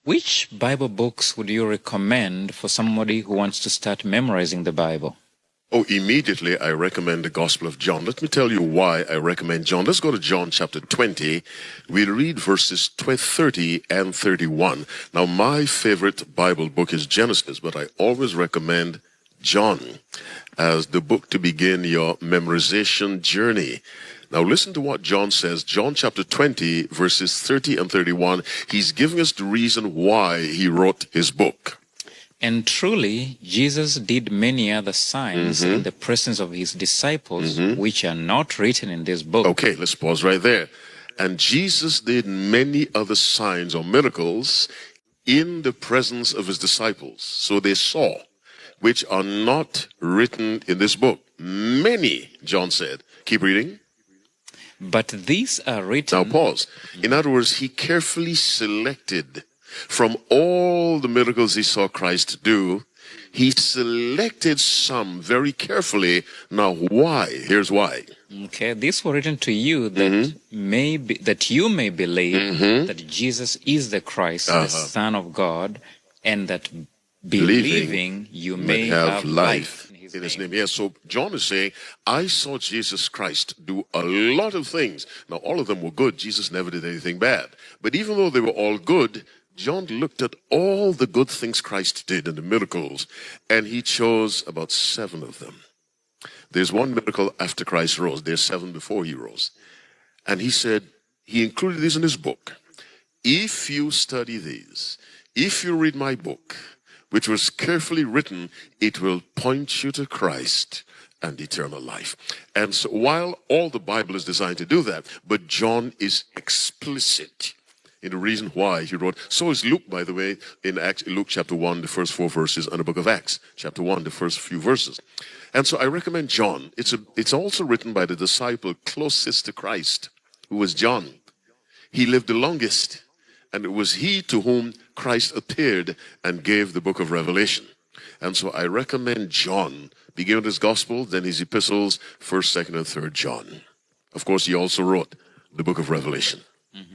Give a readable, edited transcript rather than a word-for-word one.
Which Bible books would you recommend for somebody who wants to start memorizing the Bible? Oh, immediately I recommend the Gospel of John. Let me tell you why I recommend John. Let's go to John chapter 20. We'll read verses 30 and 31. Now, my favorite Bible book is Genesis, but I always recommend John as the book to begin your memorization journey. Now listen to what John says. John chapter 20, verses 30 and 31. He's giving us the reason why he wrote his book. And truly, Jesus did many other signs in the presence of his disciples, which are not written in this book. Okay, let's pause right there. And Jesus did many other signs or miracles in the presence of his disciples. So they saw, which are not written in this book. Many, John said. Keep reading. But these are written... Now pause. In other words, he carefully selected from all the miracles he saw Christ do. He selected some very carefully. Now why? Here's why. Okay, these were written to you that that you may believe that Jesus is the Christ, the Son of God, and that believing you may have life in his name. Yes, so John is saying, I saw Jesus Christ do a lot of things. Now, all of them were good. Jesus never did anything bad. But even though they were all good, John looked at all the good things Christ did and the miracles, and he chose about 7 of them. There's one miracle after Christ rose. There's 7 before he rose. And he said, he included these in his book. If you study these, if you read my book, which was carefully written, it will point you to Christ and eternal life. And so while all the Bible is designed to do that, but John is explicit in the reason why he wrote. So is Luke, by the way, in Luke chapter 1, the first 4 verses, and the book of Acts, chapter 1, the first few verses. And so I recommend John. It's also written by the disciple closest to Christ, who was John. He lived the longest, and it was he to whom Christ appeared and gave the book of Revelation. And so I recommend John, begin with his gospel, then his epistles, 1st, 2nd, and 3rd John. Of course, he also wrote the book of Revelation.